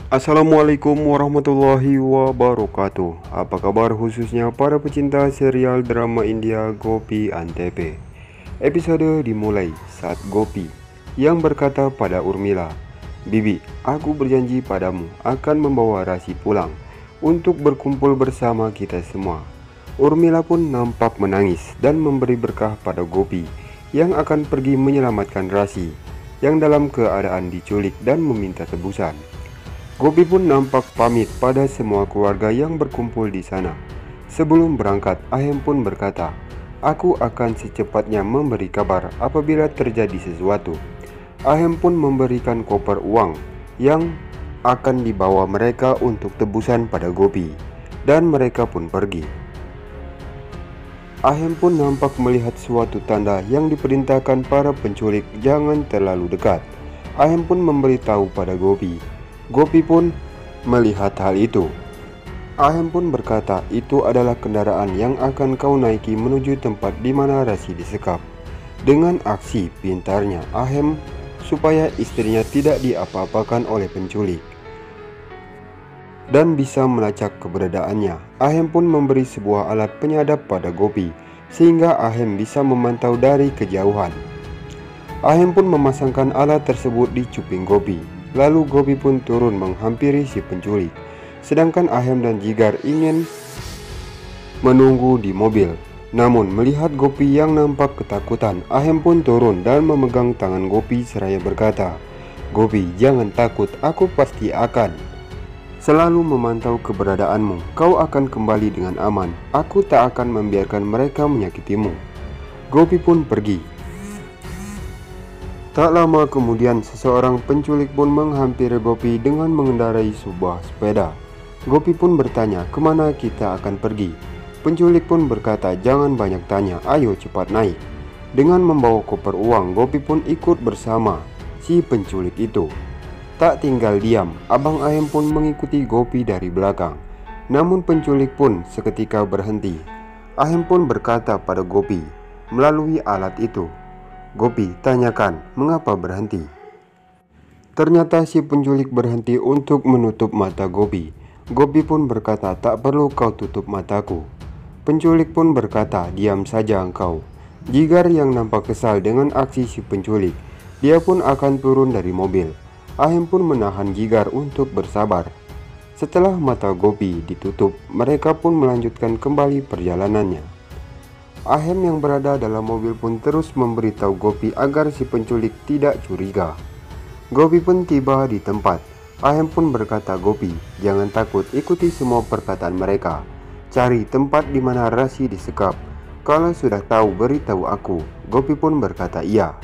Assalamualaikum warahmatullahi wabarakatuh. Apa kabar khususnya para pecinta serial drama India Gopi Antv. Episode dimulai saat Gopi yang berkata pada Urmila, "Bibi, aku berjanji padamu akan membawa Rasi pulang untuk berkumpul bersama kita semua." Urmila pun nampak menangis dan memberi berkah pada Gopi yang akan pergi menyelamatkan Rasi yang dalam keadaan diculik dan meminta tebusan. Gopi pun nampak pamit pada semua keluarga yang berkumpul di sana. Sebelum berangkat, Ahem pun berkata, "Aku akan secepatnya memberi kabar apabila terjadi sesuatu." Ahem pun memberikan koper uang yang akan dibawa mereka untuk tebusan pada Gopi, dan mereka pun pergi. Ahem pun nampak melihat suatu tanda yang diperintahkan para penculik jangan terlalu dekat. Ahem pun memberitahu pada Gopi. Gopi pun melihat hal itu. Ahem pun berkata, "Itu adalah kendaraan yang akan kau naiki menuju tempat di mana Rasi disekap." Dengan aksi pintarnya Ahem supaya istrinya tidak diapa-apakan oleh penculik dan bisa melacak keberadaannya, Ahem pun memberi sebuah alat penyadap pada Gopi sehingga Ahem bisa memantau dari kejauhan. Ahem pun memasangkan alat tersebut di cuping Gopi. Lalu Gopi pun turun menghampiri si penculik. Sedangkan Ahem dan Jigar ingin menunggu di mobil. Namun melihat Gopi yang nampak ketakutan, Ahem pun turun dan memegang tangan Gopi seraya berkata, "Gopi, jangan takut, aku pasti akan selalu memantau keberadaanmu. Kau akan kembali dengan aman. Aku tak akan membiarkan mereka menyakitimu." Gopi pun pergi. Tak lama kemudian seseorang penculik pun menghampiri Gopi dengan mengendarai sebuah sepeda. Gopi pun bertanya, "Kemana kita akan pergi?" Penculik pun berkata, "Jangan banyak tanya, ayo cepat naik." Dengan membawa koper uang, Gopi pun ikut bersama si penculik itu. Tak tinggal diam, Abang Ahem pun mengikuti Gopi dari belakang. Namun penculik pun seketika berhenti. Ahem pun berkata pada Gopi melalui alat itu, "Gopi, tanyakan mengapa berhenti." Ternyata si penculik berhenti untuk menutup mata Gopi. Gopi pun berkata, "Tak perlu kau tutup mataku." Penculik pun berkata, "Diam saja engkau." Jigar yang nampak kesal dengan aksi si penculik, dia pun akan turun dari mobil. Ahem pun menahan Jigar untuk bersabar. Setelah mata Gopi ditutup, mereka pun melanjutkan kembali perjalanannya. Ahem yang berada dalam mobil pun terus memberitahu Gopi agar si penculik tidak curiga. Gopi pun tiba di tempat. Ahem pun berkata, "Gopi, jangan takut, ikuti semua perkataan mereka. Cari tempat di mana Rasi disekap. Kalau sudah tahu, beritahu aku." Gopi pun berkata, "Iya."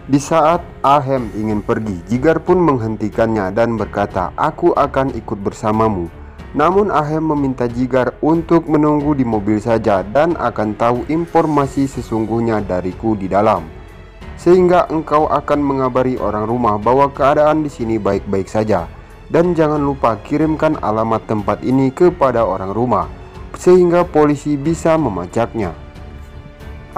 Di saat Ahem ingin pergi, Jigar pun menghentikannya dan berkata, "Aku akan ikut bersamamu." Namun Ahem meminta Jigar untuk menunggu di mobil saja dan akan tahu informasi sesungguhnya dariku di dalam, sehingga engkau akan mengabari orang rumah bahwa keadaan di sini baik-baik saja. Dan jangan lupa kirimkan alamat tempat ini kepada orang rumah sehingga polisi bisa memacaknya.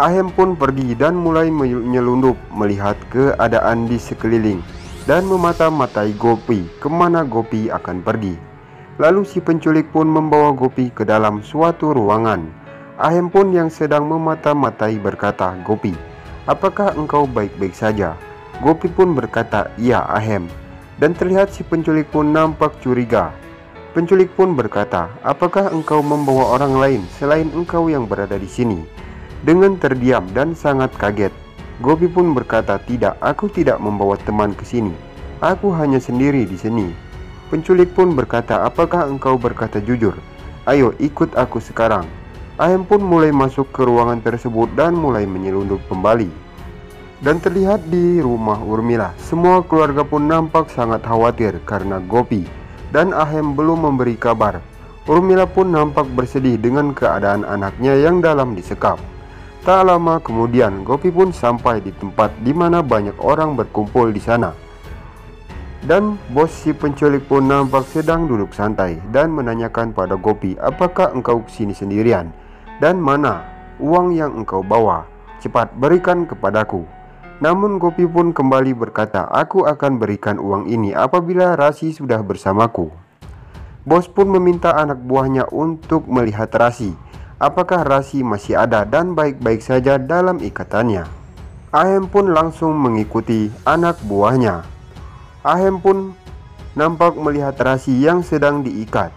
Ahem pun pergi dan mulai menyelundup melihat keadaan di sekeliling dan memata-matai Gopi kemana Gopi akan pergi. Lalu si penculik pun membawa Gopi ke dalam suatu ruangan. Ahem pun yang sedang memata-matai berkata, "Gopi, apakah engkau baik-baik saja?" Gopi pun berkata, "Iya Ahem." Dan terlihat si penculik pun nampak curiga. Penculik pun berkata, "Apakah engkau membawa orang lain selain engkau yang berada di sini?" Dengan terdiam dan sangat kaget, Gopi pun berkata, "Tidak, aku tidak membawa teman ke sini. Aku hanya sendiri di sini." Penculik pun berkata, "Apakah engkau berkata jujur? Ayo ikut aku sekarang." Ahem pun mulai masuk ke ruangan tersebut dan mulai menyelundup kembali. Dan terlihat di rumah Urmila, semua keluarga pun nampak sangat khawatir karena Gopi dan Ahem belum memberi kabar. Urmila pun nampak bersedih dengan keadaan anaknya yang dalam disekap. Tak lama kemudian Gopi pun sampai di tempat di mana banyak orang berkumpul di sana. Dan bos si penculik pun nampak sedang duduk santai dan menanyakan pada Gopi, "Apakah engkau kesini sendirian? Dan mana uang yang engkau bawa? Cepat berikan kepadaku." Namun Gopi pun kembali berkata, "Aku akan berikan uang ini apabila Rasi sudah bersamaku." Bos pun meminta anak buahnya untuk melihat Rasi, apakah Rasi masih ada dan baik-baik saja dalam ikatannya. Ahem pun langsung mengikuti anak buahnya. Ahem pun nampak melihat Rasi yang sedang diikat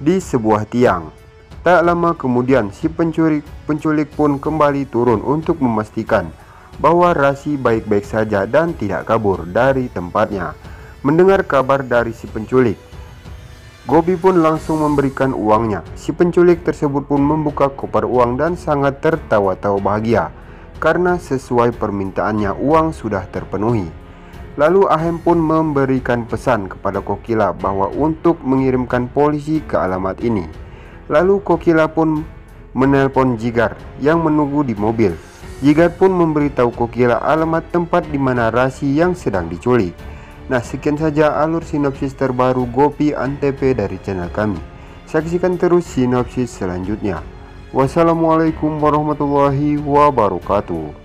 di sebuah tiang. Tak lama kemudian si penculik pun kembali turun untuk memastikan bahwa Rasi baik-baik saja dan tidak kabur dari tempatnya. Mendengar kabar dari si penculik, Gopi pun langsung memberikan uangnya. Si penculik tersebut pun membuka koper uang dan sangat tertawa-tawa bahagia karena sesuai permintaannya uang sudah terpenuhi. Lalu Ahem pun memberikan pesan kepada Kokila bahwa untuk mengirimkan polisi ke alamat ini. Lalu Kokila pun menelpon Jigar yang menunggu di mobil. Jigar pun memberitahu Kokila alamat tempat di mana Rasi yang sedang diculik. Nah, sekian saja alur sinopsis terbaru Gopi Antv dari channel kami. Saksikan terus sinopsis selanjutnya. Wassalamualaikum warahmatullahi wabarakatuh.